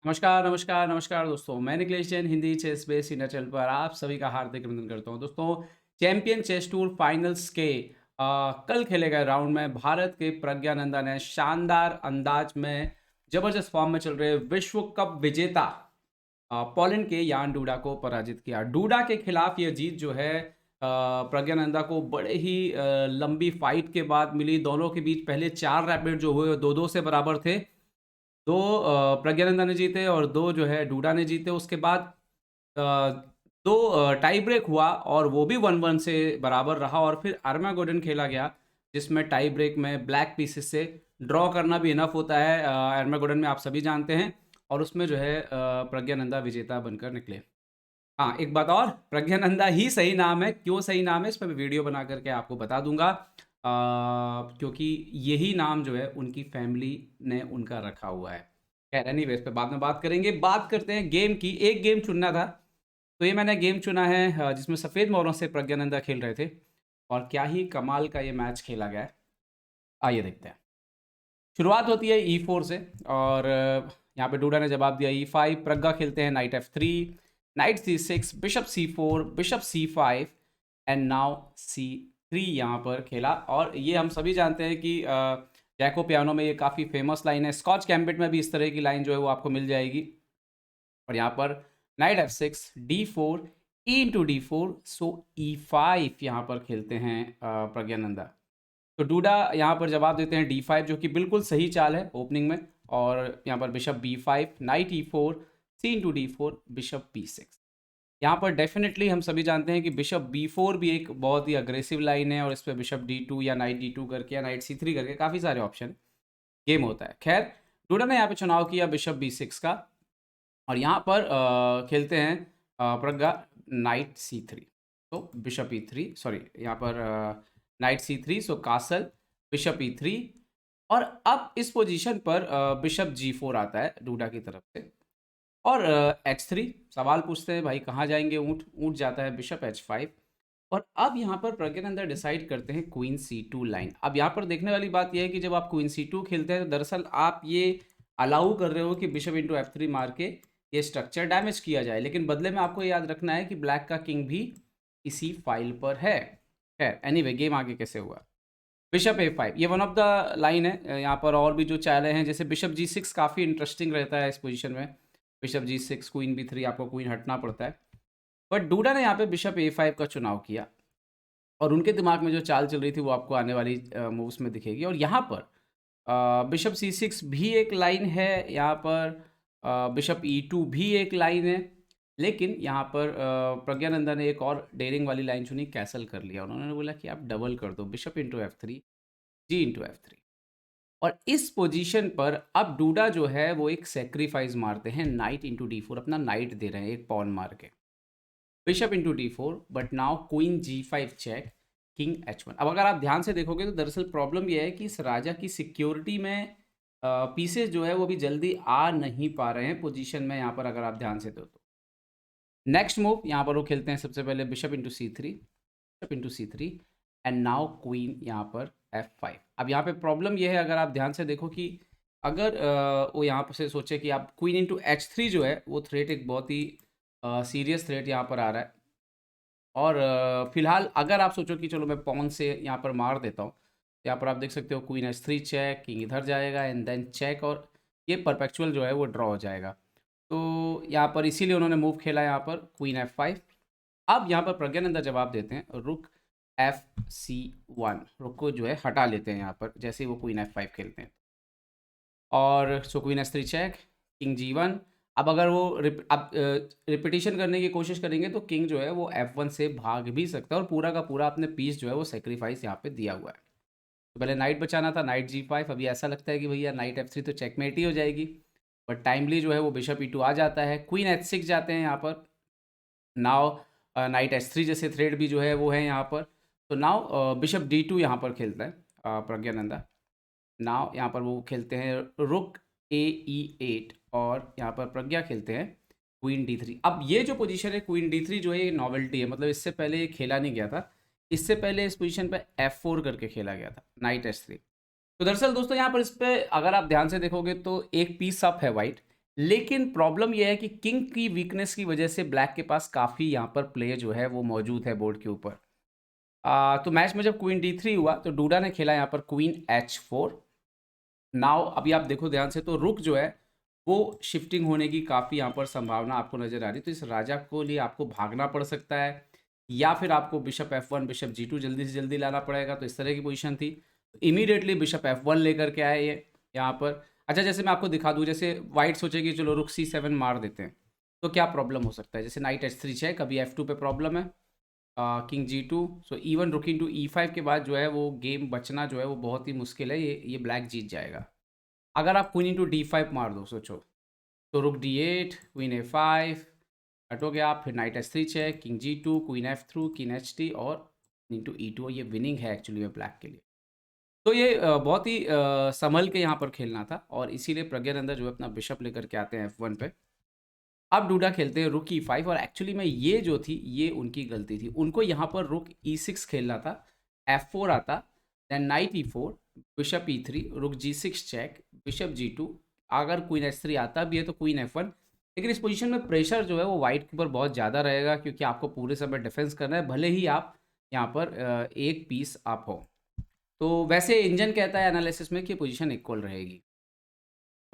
नमस्कार, नमस्कार, नमस्कार दोस्तों। मैं Nikhilesh Jain Hindi chess base India channel पर आप सभी का हार्दिक अभिनंदन करता हूँ। दोस्तों, चैंपियन चेस टूर फाइनल्स के कल खेले गए राउंड में भारत के प्रज्ञानंदा ने शानदार अंदाज में जबरदस्त फॉर्म में चल रहे विश्व कप विजेता पोलैंड के यान डूडा को पराजित किया। डूडा के खिलाफ ये जीत जो है प्रज्ञानंदा को बड़े ही लंबी फाइट के बाद मिली। दोनों के बीच पहले 4 रैपिड जो हुए 2-2 से बराबर थे। 2 प्रज्ञानंदा ने जीते और 2 जो है डूडा ने जीते। उसके बाद अ, 2 टाई ब्रेक हुआ और वो भी 1-1 से बराबर रहा और फिर आर्मागेडन खेला गया, जिसमें टाई ब्रेक में ब्लैक पीसेस से ड्रॉ करना भी इनफ होता है आर्मागेडन में, आप सभी जानते हैं। और उसमें जो है प्रज्ञानंदा विजेता बनकर निकले। हाँ, एक बात और, प्रज्ञानंदा ही सही नाम है। क्यों सही नाम है, इस पे मैं वीडियो बना करके आपको बता दूँगा। क्योंकि यही नाम जो है उनकी फैमिली ने उनका रखा हुआ है। खैर एनीवे, इस पे बाद में बात करेंगे। बात करते हैं गेम की। एक गेम चुनना था, तो ये मैंने गेम चुना है जिसमें सफ़ेद मोहरों से प्रज्ञानंदा खेल रहे थे और क्या ही कमाल का ये मैच खेला गया है। आइए देखते हैं। शुरुआत होती है E4 से और यहाँ पे डूडा ने जवाब दिया E5। प्रज्ञा खेलते हैं night F3, night C6, bishop C4, bishop C5 and now C3 यहाँ पर खेला। और ये हम सभी जानते हैं कि जैको पियानो में ये काफ़ी फेमस लाइन है। स्कॉच गैम्बिट में भी इस तरह की लाइन जो है वो आपको मिल जाएगी। और यहाँ पर night F6, D4, E into D4, सो E5 यहाँ पर खेलते हैं प्रज्ञानंदा। तो डूडा यहाँ पर जवाब देते हैं D5, जो कि बिल्कुल सही चाल है ओपनिंग में। और यहाँ पर bishop B5, night E4, C into D4, bishop B6। यहाँ पर डेफिनेटली हम सभी जानते हैं कि बिशप B4 भी एक बहुत ही अग्रेसिव लाइन है और इस पर बिशप D2 या नाइट D2 करके या नाइट C3 करके काफ़ी सारे ऑप्शन गेम होता है। खैर, डूडा ने यहाँ पे चुनाव किया बिशप B6 का और यहाँ पर खेलते हैं प्रज्ञा नाइट C3। तो बिशप E3, सॉरी यहाँ पर नाइट C3, सो कासल, बिशप E3। और अब इस पोजीशन पर बिशप G4 आता है डूडा की तरफ से और H3। सवाल पूछते हैं भाई कहाँ जाएंगे ऊँट। ऊँट जाता है बिशप H5। और अब यहाँ पर प्रज्ञानंदा डिसाइड करते हैं क्वीन C2 लाइन। अब यहाँ पर देखने वाली बात यह है कि जब आप क्वीन C2 खेलते हैं तो दरअसल आप ये अलाउ कर रहे हो कि बिशप इंटू F3 मार के ये स्ट्रक्चर डैमेज किया जाए, लेकिन बदले में आपको याद रखना है कि ब्लैक का किंग भी इसी फाइल पर है। खैर एनीवे, गेम आगे कैसे हुआ। बिशप A5 ये वन ऑफ द लाइन है। यहाँ पर और भी जो चालें हैं, जैसे बिशप G6 काफ़ी इंटरेस्टिंग रहता है इस पोजीशन में। बिशप G6, क्वीन B3, आपको क्वीन हटना पड़ता है। बट डूडा ने यहाँ पे बिशप A5 का चुनाव किया और उनके दिमाग में जो चाल चल रही थी वो आपको आने वाली मूव्स में दिखेगी। और यहाँ पर बिशप C6 भी एक लाइन है, यहाँ पर बिशप E2 भी एक लाइन है। लेकिन यहाँ पर प्रज्ञानंदा ने एक और डेयरिंग वाली लाइन चुनी, कैसल कर लिया। उन्होंने बोला कि आप डबल कर दो, बिशप इंटू F3, जी इंटू F3। और इस पोजीशन पर अब डूडा जो है वो एक सेक्रीफाइस मारते हैं, नाइट इंटू D4, अपना नाइट दे रहे हैं एक पॉन मार के। Bishop into D4, but now queen G5 check, king H1। अब अगर आप ध्यान से देखोगे तो दरअसल प्रॉब्लम यह है कि इस राजा की सिक्योरिटी में पीसेस जो है वो भी जल्दी आ नहीं पा रहे हैं पोजीशन में। यहाँ पर अगर आप ध्यान से दो तो नेक्स्ट मूव यहाँ पर वो खेलते हैं सबसे पहले bishop into C3, bishop into C3 and now queen यहाँ पर F5। अब यहाँ पे प्रॉब्लम ये है, अगर आप ध्यान से देखो कि अगर वो यहाँ पर से सोचे कि आप क्वीन इंटू H3 जो है वो थ्रेट एक बहुत ही सीरियस थ्रेट यहाँ पर आ रहा है। और फिलहाल अगर आप सोचो कि चलो मैं पॉन से यहाँ पर मार देता हूँ, यहाँ पर आप देख सकते हो क्वीन H3 चेक, किंग इधर जाएगा एंड देन चेक, और ये परपेचुअल जो है वो ड्रॉ हो जाएगा। तो यहाँ पर इसीलिए उन्होंने मूव खेला यहाँ पर क्वीन F5। अब यहाँ पर प्रज्ञानंदा जवाब देते हैं रुक FC1, रुक को जो है हटा लेते हैं यहाँ पर जैसे ही वो क्वीन F5 खेलते हैं। और सो queen H3 check, king G1। अब अगर वो रिपीटिशन करने की कोशिश करेंगे तो किंग जो है वो F1 से भाग भी सकता है और पूरा का पूरा अपने पीस जो है वो सेक्रीफाइस यहाँ पे दिया हुआ है। तो पहले नाइट बचाना था, नाइट G5। अभी ऐसा लगता है कि भैया नाइट F3 तो चेकमेट ही हो जाएगी, बट टाइमली जो है वो बिशप E2 आ जाता है। क्वीन H6 जाते हैं यहाँ पर। नाव नाइट H3 जैसे थ्रेड भी जो है वो है यहाँ पर। तो नाव बिशप D2 यहाँ पर खेलता है प्रज्ञानंदा। नाव यहाँ पर वो खेलते हैं रुक AE8 और यहाँ पर प्रज्ञा खेलते हैं क्वीन D3। अब ये जो पोजीशन है क्वीन D3 जो है ये नॉवेल्टी है, मतलब इससे पहले ये खेला नहीं गया था। इससे पहले इस पोजीशन पे F4 करके खेला गया था, नाइट H3। तो दरअसल दोस्तों यहाँ पर इस पर अगर आप ध्यान से देखोगे तो एक पीस अप है वाइट, लेकिन प्रॉब्लम ये है कि किंग की वीकनेस की वजह से ब्लैक के पास काफ़ी यहाँ पर प्ले जो है वो मौजूद है बोर्ड के ऊपर। तो मैच में जब क्वीन D3 हुआ तो डूडा ने खेला यहाँ पर क्वीन H4। नाउ अभी आप देखो ध्यान से तो रुक जो है वो शिफ्टिंग होने की काफ़ी यहाँ पर संभावना आपको नज़र आ रही है। तो इस राजा को लिए आपको भागना पड़ सकता है या फिर आपको बिशप F1 बिशप G2 जल्दी से जल्दी लाना पड़ेगा। तो इस तरह की पोजीशन थी। तो इमीडिएटली बिशप F1 लेकर के आए ये यहाँ पर। अच्छा, जैसे मैं आपको दिखा दूँ, जैसे वाइट सोचेगी चलो रुक C7 मार देते हैं, तो क्या प्रॉब्लम हो सकता है। जैसे नाइट H3 चेक, अभी F2 पे प्रॉब्लम है, किंग G2। सो इवन रुक इंटू E5 के बाद जो है वो गेम बचना जो है वो बहुत ही मुश्किल है। ये ब्लैक जीत जाएगा। अगर आप क्वीन इंटू D5 मार दो, सोचो, तो रुक D8, क्वीन A5 हटोगे आप, फिर knight H3 check, king G2, queen F3, king HT और इंटू E2। ये विनिंग है एक्चुअली में ब्लैक के लिए। तो ये बहुत ही संभल के यहाँ पर खेलना था और इसीलिए प्रज्ञानंदा जो है अपना बिशप लेकर के आते हैं F1 पे। अब डूडा खेलते हैं रुक E5 और एक्चुअली में ये जो थी ये उनकी गलती थी। उनको यहाँ पर रुक E6 खेलना था, F4 आता, then night E4, bishop E3, रुक G6 चेक, बिशप G2। अगर क्वीन H3 आता भी है तो क्वीन F1। लेकिन इस पोजीशन में प्रेशर जो है वो वाइट के ऊपर बहुत ज़्यादा रहेगा क्योंकि आपको पूरे समय डिफेंस करना है, भले ही आप यहाँ पर एक पीस आप हो। तो वैसे इंजन कहता है एनालिसिस में कि पोजीशन इक्वल रहेगी,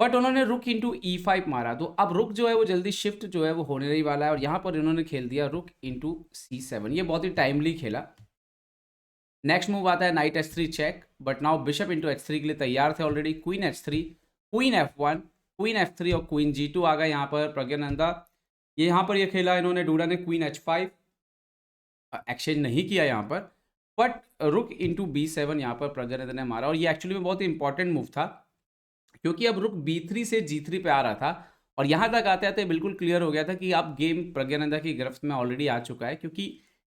बट उन्होंने रुक इंटू E5 मारा। तो अब रुक जो है वो जल्दी शिफ्ट जो है वो होने नहीं वाला है और यहाँ पर इन्होंने खेल दिया रुक इंटू C7। ये बहुत ही टाइमली खेला। नेक्स्ट मूव आता है knight H3 check, but now bishop into H3 के लिए तैयार थे already. Queen H3, queen F1, queen F3 और क्वीन G2 आ गए यहाँ पर प्रज्ञानंदा। ये यहाँ पर ये खेला इन्होंने, डूडा ने क्वीन H5 एक्सचेंज नहीं किया यहाँ पर, बट रुक इंटू B7 यहाँ पर प्रज्ञानंदा ने मारा और ये एक्चुअली में बहुत ही इंपॉर्टेंट मूव था क्योंकि अब रुक B3 से G3 पे आ रहा था और यहाँ तक आते आते बिल्कुल क्लियर हो गया था कि अब गेम प्रज्ञानंदा की गिरफ्त में ऑलरेडी आ चुका है क्योंकि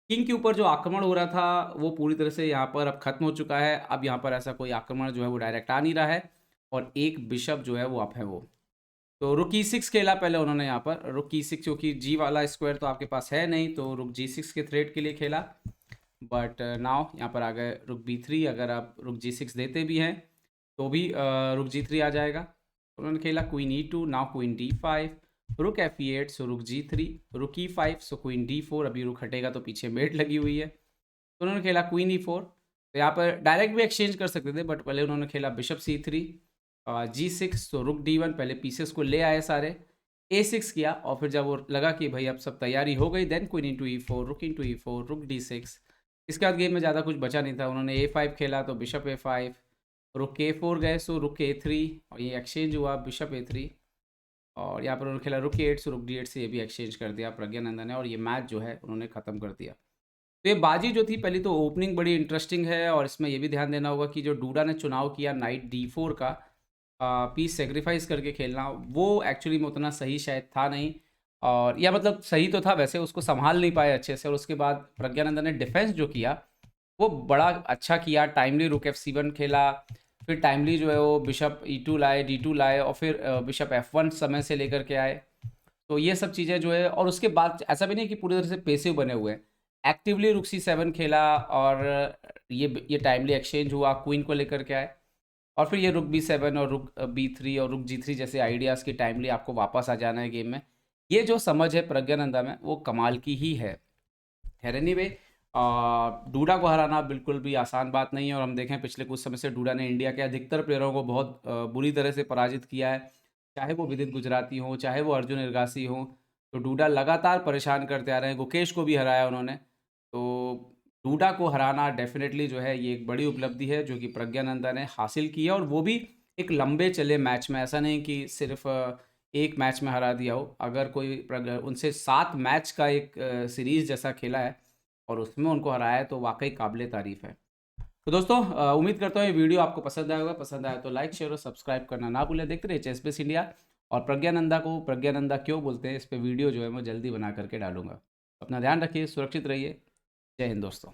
किंग के ऊपर जो आक्रमण हो रहा था वो पूरी तरह से यहाँ पर अब खत्म हो चुका है। अब यहाँ पर ऐसा कोई आक्रमण जो है वो डायरेक्ट आ नहीं रहा है और एक बिशप जो है वो अप है वो। तो रुक E6 खेला पहले उन्होंने यहाँ पर, रुक E6 क्योंकि जी वाला स्क्वायर तो आपके पास है नहीं, तो रुक G6 के थ्रेड के लिए खेला। बट नाउ यहाँ पर आ गए रुक B3। अगर आप रुक G6 देते भी हैं तो भी रुक G3 आ जाएगा। उन्होंने खेला queen E2, now queen D5, रुक F8, सो रुक G3, रुक E5, सो क्वीन D4। अभी रुक हटेगा तो पीछे मेट लगी हुई है, तो उन्होंने खेला क्वीन E4। तो यहाँ पर डायरेक्ट भी एक्सचेंज कर सकते थे बट पहले उन्होंने खेला बिशप C3, G6, तो रुक D1, पहले पीसेस को ले आए सारे, A6 किया और फिर जब वो लगा कि भाई अब सब तैयारी हो गई, देन क्वीन इंटू E4, रुक इंटू E4, रुक D6। इसके बाद गेम में ज़्यादा कुछ बचा नहीं था। उन्होंने A5 खेला तो बिशप A5, रुक A4 गए, सो रुक A3 और ये एक्सचेंज हुआ बिशप A3 और यहाँ पर उन्होंने खेला रुक A8, सो रुक D8 से ये भी एक्सचेंज कर दिया प्रज्ञानंदा ने और ये मैच जो है उन्होंने ख़त्म कर दिया। तो ये बाजी जो थी पहली तो ओपनिंग बड़ी इंटरेस्टिंग है और इसमें ये भी ध्यान देना होगा कि जो डूडा ने चुनाव किया नाइट D4 का पीस सेक्रीफाइस करके खेलना, वो एक्चुअली में उतना सही शायद था नहीं, और या मतलब सही तो था वैसे, उसको संभाल नहीं पाए अच्छे से। और उसके बाद प्रज्ञानंदा ने डिफेंस जो किया वो बड़ा अच्छा किया, टाइमली रुक F7 खेला, फिर टाइमली जो है वो बिशप E2 लाए, D2 लाए और फिर बिशप F1 समय से लेकर के आए। तो ये सब चीज़ें जो है, और उसके बाद ऐसा भी नहीं कि पूरी तरह से पैसिव बने हुए हैं, एक्टिवली रुक C7 खेला और ये टाइमली एक्सचेंज हुआ, क्वीन को लेकर के आए और फिर ये रुक B7 और रुक B3 और रुक G3 जैसे आइडियाज़ की टाइमली आपको वापस आ जाना है गेम में। ये जो समझ है प्रज्ञानंदा में वो कमाल की ही है। खैर एनीवे, डूडा को हराना बिल्कुल भी आसान बात नहीं है और हम देखें पिछले कुछ समय से डूडा ने इंडिया के अधिकतर प्लेयरों को बहुत बुरी तरह से पराजित किया है, चाहे वो विदित गुजराती हो, चाहे वो अर्जुन इरगासी हो। तो डूडा लगातार परेशान करते आ रहे हैं, गुकेश को भी हराया उन्होंने। तो डूडा को हराना डेफिनेटली जो है ये एक बड़ी उपलब्धि है जो कि प्रज्ञानंदा ने हासिल की है और वो भी एक लंबे चले मैच में। ऐसा नहीं कि सिर्फ एक मैच में हरा दिया हो। अगर कोई उनसे 7 मैच का एक सीरीज़ जैसा खेला है और उसमें उनको हराया है तो वाकई काबिले तारीफ़ है। तो दोस्तों उम्मीद करता हूँ ये वीडियो आपको पसंद आया होगा। पसंद आया तो लाइक शेयर और सब्सक्राइब करना ना भूलें। देखते रहिए चेस इंडिया और प्रज्ञानंदा को प्रज्ञानंदा क्यों बोलते हैं इस पे वीडियो जो है मैं जल्दी बना करके डालूंगा। अपना ध्यान रखिए, सुरक्षित रहिए। जय हिंद दोस्तों।